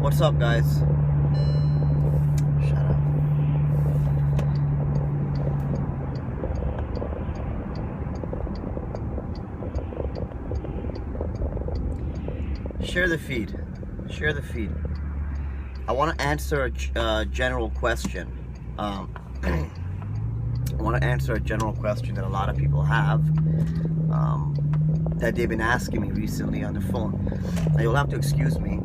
What's up, guys? Shut up. Share the feed. Share the feed. I want to answer a general question. I want to answer a general question that a lot of people have that they've been asking me recently on the phone. Now, you'll have to excuse me.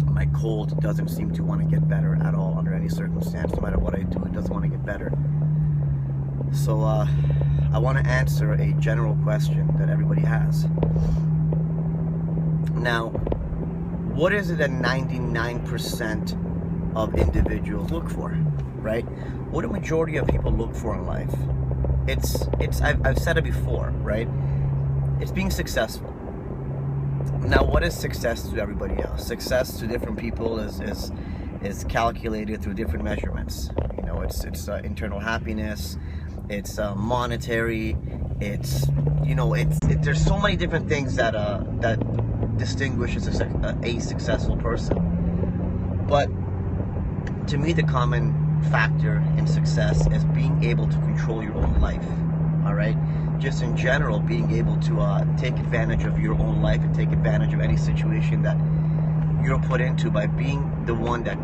My cold doesn't seem to want to get better at all under any circumstance. No matter what I do, it doesn't want to get better. So I want to answer a general question that everybody has. Now, what is it that 99% of individuals look for, right? What do majority of people look for in life? I've said it before, right? It's being successful. Now, what is success to everybody else? Success to different people is calculated through different measurements. You know, it's internal happiness, it's monetary, it's there's so many different things that distinguishes a successful person. But to me, the common factor in success is being able to control your own life. All right, just in general, being able to take advantage of your own life and take advantage of any situation that you're put into by being the one that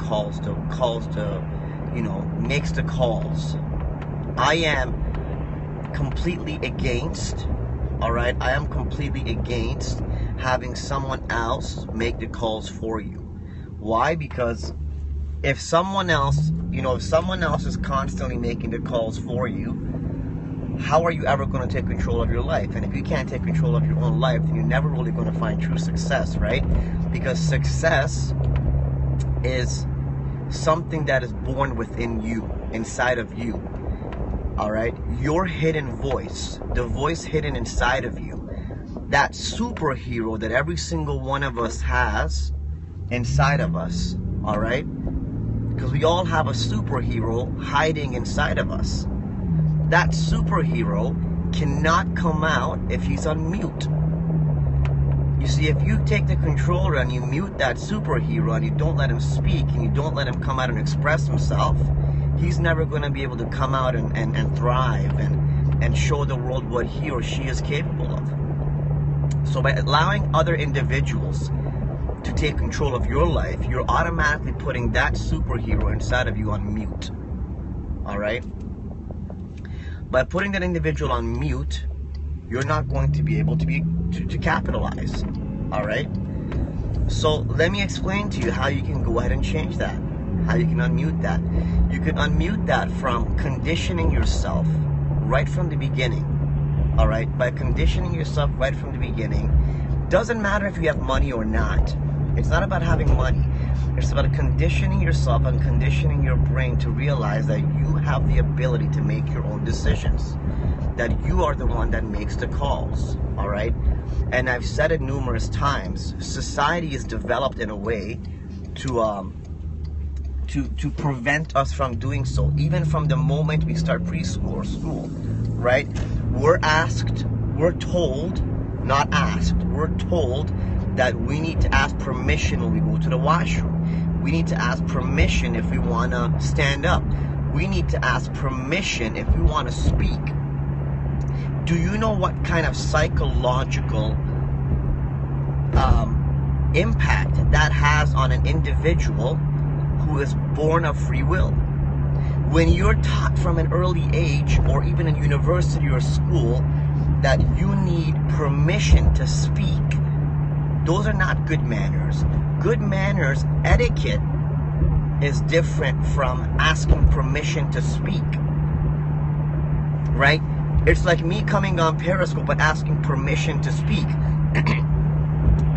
makes the calls. I am completely against, all right, I am completely against having someone else make the calls for you. Why? Because if someone else is constantly making the calls for you, how are you ever going to take control of your life? And if you can't take control of your own life, then you're never really going to find true success, right? Because success is something that is born within you, inside of you. All right? Your hidden voice, the voice hidden inside of you, that superhero that every single one of us has inside of us. All right? Because we all have a superhero hiding inside of us. That superhero cannot come out if he's on mute. You see, if you take the controller and you mute that superhero and you don't let him speak and you don't let him come out and express himself, he's never going to be able to come out and thrive and show the world what he or she is capable of. So by allowing other individuals to take control of your life, you're automatically putting that superhero inside of you on mute. All right? By putting that individual on mute, you're not going to be able to capitalize. All right? So let me explain to you how you can go ahead and change that. How you can unmute that. You can unmute that from conditioning yourself right from the beginning. All right? By conditioning yourself right from the beginning, doesn't matter if you have money or not. It's not about having money. It's about conditioning yourself and conditioning your brain to realize that you have the ability to make your own decisions. That you are the one that makes the calls. All right? And I've said it numerous times. Society is developed in a way to prevent us from doing so. Even from the moment we start preschool or school, right? We're told that we need to ask permission when we go to the washroom. We need to ask permission if we want to stand up. We need to ask permission if we want to speak. Do you know what kind of psychological impact that has on an individual who is born of free will? When you're taught from an early age, or even in university or school, that you need permission to speak, those are not good manners. Good manners, etiquette, is different from asking permission to speak. Right? It's like me coming on Periscope but asking permission to speak.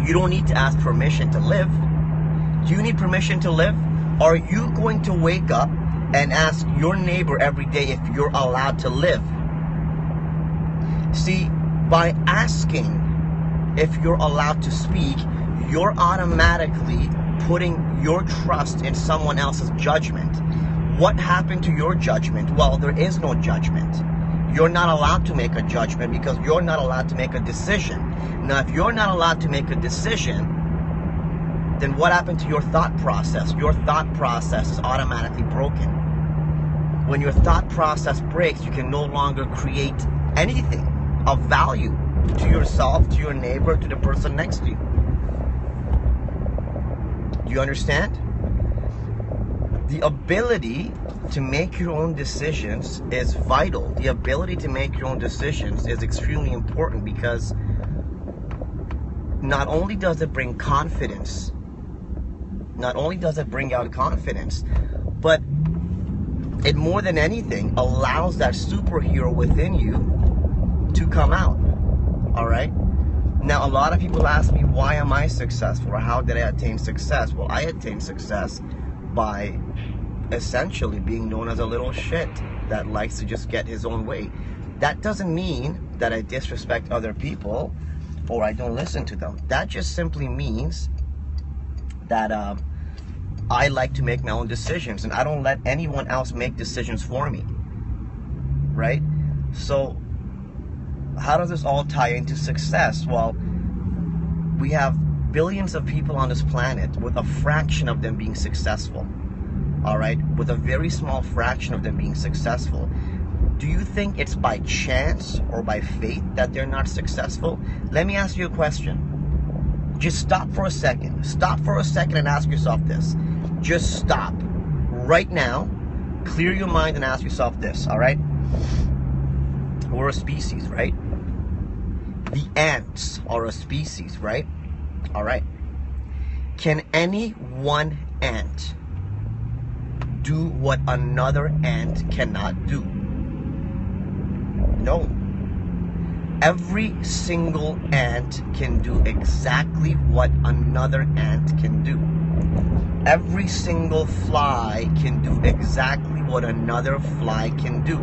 You don't need to ask permission to live. Do you need permission to live? Are you going to wake up and ask your neighbor every day if you're allowed to live? See, by asking if you're allowed to speak, you're automatically putting your trust in someone else's judgment. What happened to your judgment? Well, there is no judgment. You're not allowed to make a judgment because you're not allowed to make a decision. Now, if you're not allowed to make a decision, then what happened to your thought process? Your thought process is automatically broken. When your thought process breaks, you can no longer create anything of value to yourself, to your neighbor, to the person next to you. Do you understand? The ability to make your own decisions is vital. The ability to make your own decisions is extremely important, because not only does it bring confidence, not only does it bring out confidence, but it more than anything allows that superhero within you to come out. All right? Now, a lot of people ask me, why am I successful, or how did I attain success? Well, I attained success by essentially being known as a little shit that likes to just get his own way. That doesn't mean that I disrespect other people or I don't listen to them. That just simply means that I like to make my own decisions, and I don't let anyone else make decisions for me, right? So how does this all tie into success? Well, we have billions of people on this planet, with a fraction of them being successful, all right? With a very small fraction of them being successful. Do you think it's by chance or by fate that they're not successful? Let me ask you a question. Just stop for a second. Stop for a second and ask yourself this. Just stop right now. Clear your mind and ask yourself this, all right? We're a species, right? The ants are a species, right? All right. Can any one ant do what another ant cannot do? No. Every single ant can do exactly what another ant can do. Every single fly can do exactly what another fly can do.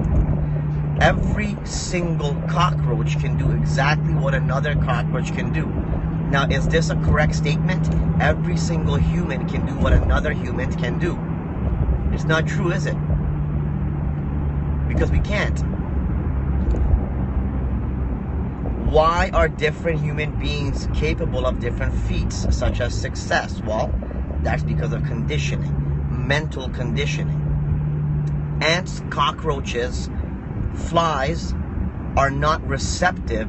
Every single cockroach can do exactly what another cockroach can do. Now, is this a correct statement? Every single human can do what another human can do. It's not true, is it? Because we can't. Why are different human beings capable of different feats, such as success? Well, that's because of conditioning, mental conditioning. Ants, cockroaches, flies are not receptive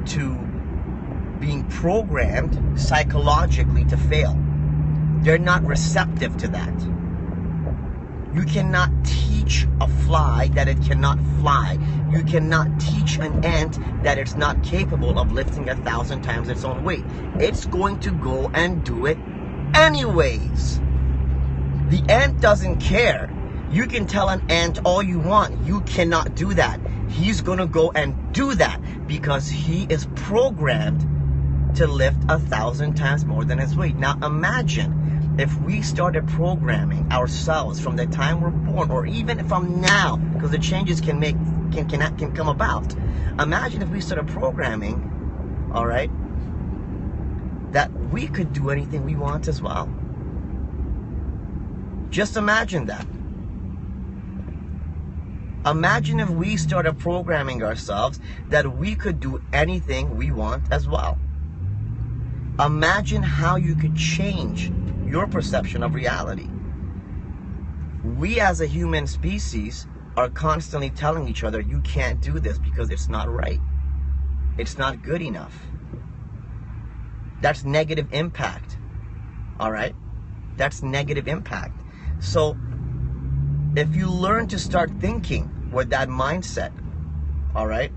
to being programmed psychologically to fail. They're not receptive to that. You cannot teach a fly that it cannot fly. You cannot teach an ant that it's not capable of lifting 1,000 times its own weight. It's going to go and do it anyways. The ant doesn't care. You can tell an ant all you want. You cannot do that. He's going to go and do that because he is programmed to lift 1,000 times more than his weight. Now imagine if we started programming ourselves from the time we're born, or even from now, because the changes can come about. Imagine if we started programming, all right, that we could do anything we want as well. Just imagine that. Imagine if we started programming ourselves that we could do anything we want as well. Imagine how you could change your perception of reality. We as a human species are constantly telling each other, you can't do this because it's not right. It's not good enough. That's negative impact. All right? That's negative impact. So if you learn to start thinking with that mindset, all right?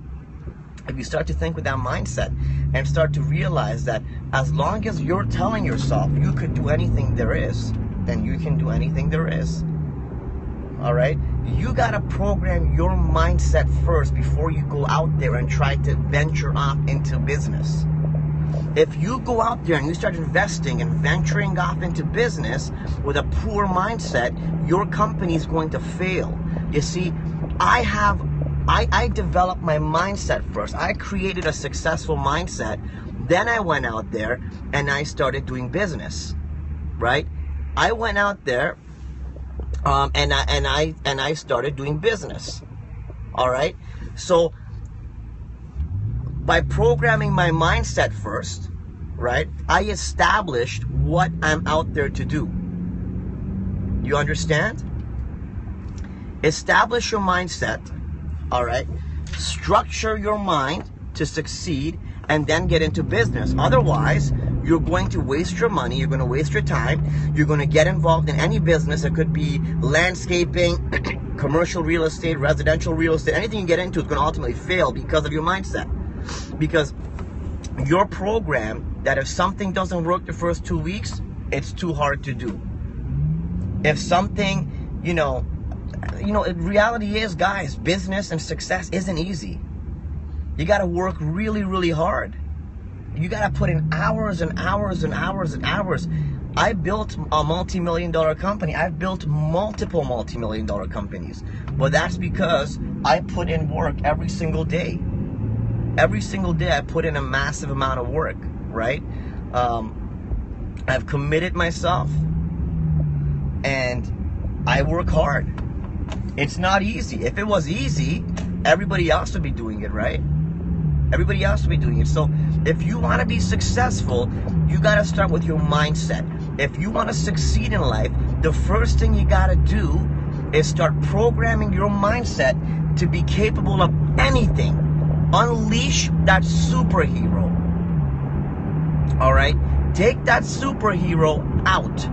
If you start to think with that mindset and start to realize that as long as you're telling yourself you could do anything there is, then you can do anything there is. All right? You got to program your mindset first before you go out there and try to venture off into business. If you go out there and you start investing and venturing off into business with a poor mindset, your company is going to fail. You see, I developed my mindset first. I created a successful mindset. Then I went out there and I started doing business, right? I went out there and I started doing business. All right? So by programming my mindset first, right? I established what I'm out there to do. You understand? Establish your mindset, all right? Structure your mind to succeed and then get into business. Otherwise, you're going to waste your money, you're going to waste your time, you're going to get involved in any business. It could be landscaping, commercial real estate, residential real estate. Anything you get into is going to ultimately fail because of your mindset. Because you're programmed that if something doesn't work the first 2 weeks, it's too hard to do. If something, reality is, guys, business and success isn't easy. You got to work really, really hard. You got to put in hours and hours and hours and hours. I built a multi-million-dollar company. I've built multiple multi-million-dollar companies. But that's because I put in work every single day. Every single day I put in a massive amount of work, right? I've committed myself and I work hard. It's not easy. If it was easy, everybody else would be doing it, right? Everybody else will be doing it. So if you want to be successful, you got to start with your mindset. If you want to succeed in life, the first thing you got to do is start programming your mindset to be capable of anything. Unleash that superhero. All right? Take that superhero out.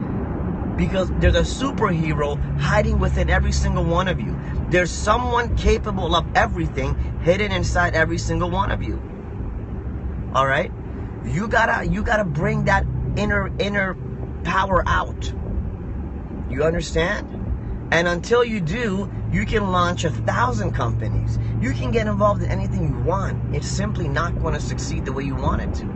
Because there's a superhero hiding within every single one of you. There's someone capable of everything hidden inside every single one of you. All right? You gotta bring that inner power out. You understand? And until you do, you can launch 1,000 companies. You can get involved in anything you want. It's simply not going to succeed the way you want it to.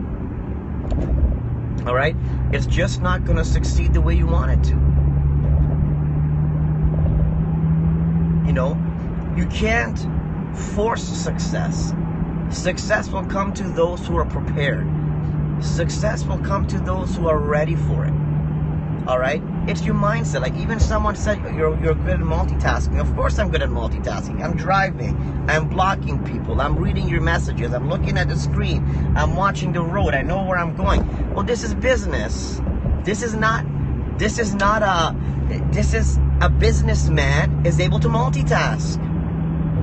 All right? It's just not going to succeed the way you want it to. You can't force success. Success will come to those who are prepared. Success will come to those who are ready for it. All right? It's your mindset. Like even someone said you're good at multitasking. Of course I'm good at multitasking. I'm driving. I'm blocking people. I'm reading your messages. I'm looking at the screen. I'm watching the road. I know where I'm going. Well, this is business. This is a businessman is able to multitask.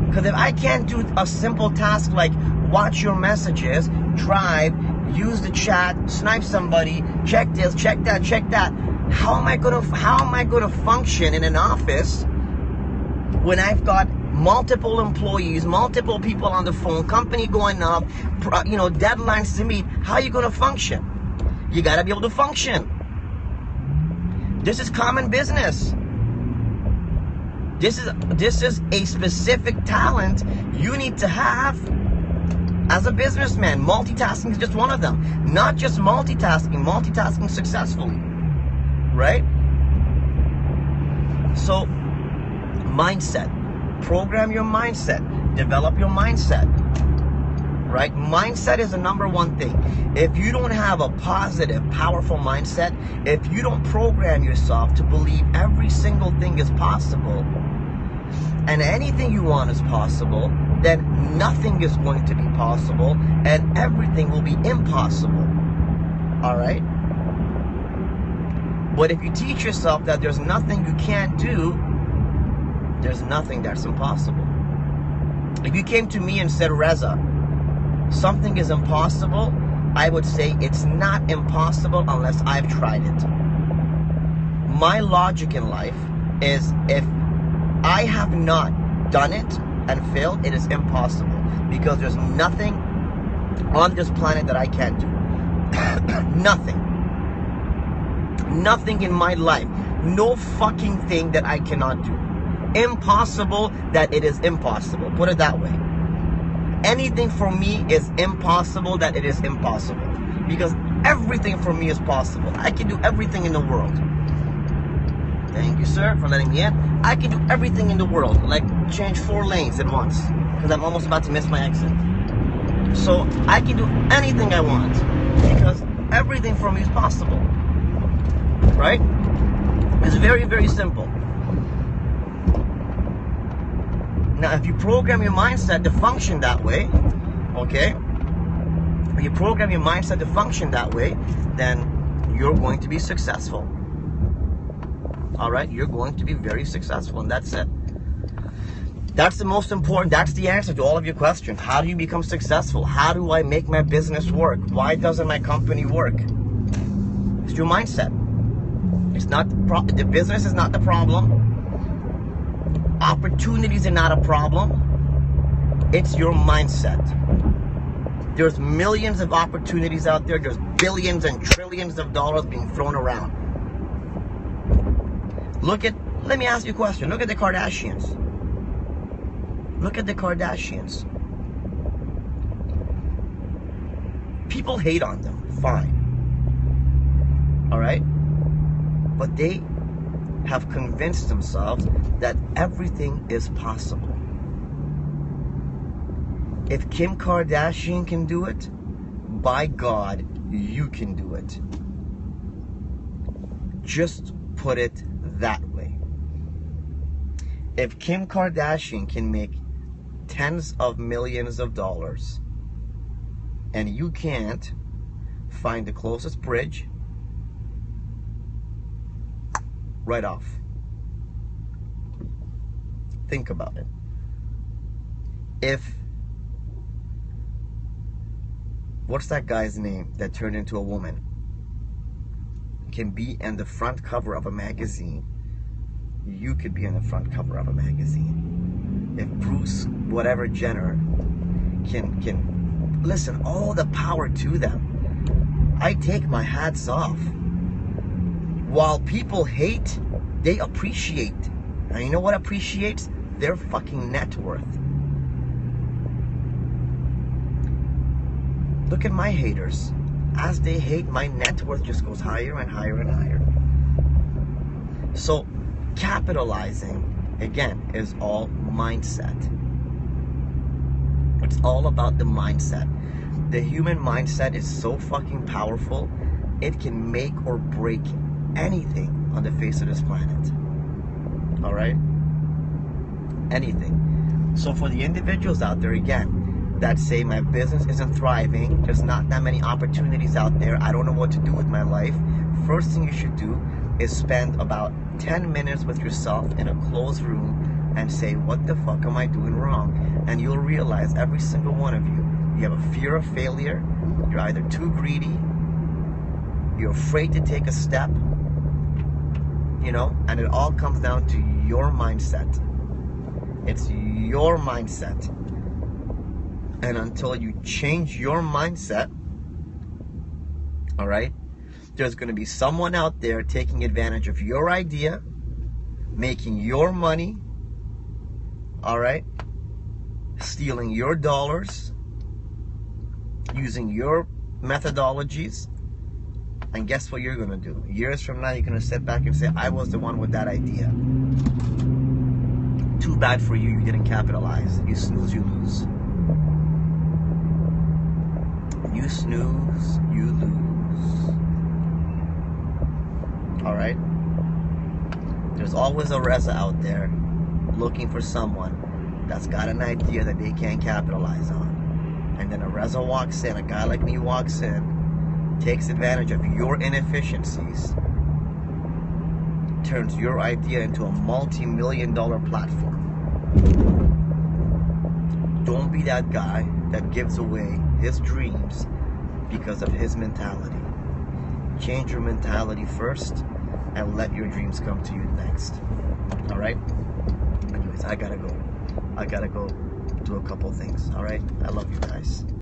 Because if I can't do a simple task like watch your messages, drive, use the chat, snipe somebody, check this, check that, how am I gonna function in an office when I've got multiple employees, multiple people on the phone, company going up, deadlines to meet? How are you gonna function? You gotta be able to function. This is common business. This is a specific talent you need to have as a businessman. Multitasking is just one of them. Not just multitasking successfully. Right? So, mindset. Program your mindset. Develop your mindset. Right? Mindset is the number one thing. If you don't have a positive, powerful mindset, if you don't program yourself to believe every single thing is possible, and anything you want is possible, then nothing is going to be possible, and everything will be impossible. All right? But if you teach yourself that there's nothing you can't do, there's nothing that's impossible. If you came to me and said, Reza, something is impossible, I would say it's not impossible unless I've tried it. My logic in life is if I have not done it and failed, it is impossible. Because there's nothing on this planet that I can't do. Nothing. Nothing in my life. No fucking thing that I cannot do. Impossible that it is impossible. Put it that way. Anything for me is impossible that it is impossible. Because everything for me is possible. I can do everything in the world. Thank you, sir, for letting me in. I can do everything in the world. Like change 4 lanes at once. Because I'm almost about to miss my exit. So I can do anything I want. Because everything for me is possible. Right? It's very, very simple. Now, if you program your mindset to function that way, okay, you program your mindset to function that way, then you're going to be successful. All right, you're going to be very successful, and that's it. That's the most important. That's the answer to all of your questions. How do you become successful? How do I make my business work? Why doesn't my company work? It's your mindset. It's not the business is not the problem. Opportunities are not a problem. It's your mindset. There's millions of opportunities out there. There's billions and trillions of dollars being thrown around. Let me ask you a question. Look at the Kardashians. Look at the Kardashians. People hate on them, fine. All right? But they have convinced themselves that everything is possible. If Kim Kardashian can do it, by God, you can do it. Just put it that way. If Kim Kardashian can make tens of millions of dollars and you can't, find the closest bridge, right off. Think about it. What's that guy's name that turned into a woman? Can be in the front cover of a magazine. You could be on the front cover of a magazine. If Bruce, whatever Jenner, can listen, all the power to them. I take my hats off. While people hate, they appreciate. And you know what appreciates? Their fucking net worth. Look at my haters. As they hate, my net worth just goes higher and higher and higher. So, capitalizing, again, is all mindset. It's all about the mindset. The human mindset is so fucking powerful, it can make or break anything on the face of this planet. All right? Anything. So for the individuals out there, again, that say my business isn't thriving, there's not that many opportunities out there, I don't know what to do with my life, first thing you should do is spend about 10 minutes with yourself in a closed room and say, what the fuck am I doing wrong? And you'll realize, every single one of you have a fear of failure, you're either too greedy, you're afraid to take a step, you know, and it all comes down to your mindset. It's your mindset. And until you change your mindset, all right, there's going to be someone out there taking advantage of your idea, making your money, all right, stealing your dollars, using your methodologies. And guess what you're going to do? Years from now, you're going to sit back and say, I was the one with that idea. Too bad for you, you didn't capitalize. You snooze, you lose. You snooze, you lose. Alright? There's always a Reza out there looking for someone that's got an idea that they can't capitalize on. And then a Reza walks in, a guy like me walks in, takes advantage of your inefficiencies, turns your idea into a multi-million-dollar platform. Don't be that guy that gives away his dreams because of his mentality. Change your mentality first and let your dreams come to you next. Alright? Anyways, I gotta go. I gotta go do a couple things. Alright? I love you guys.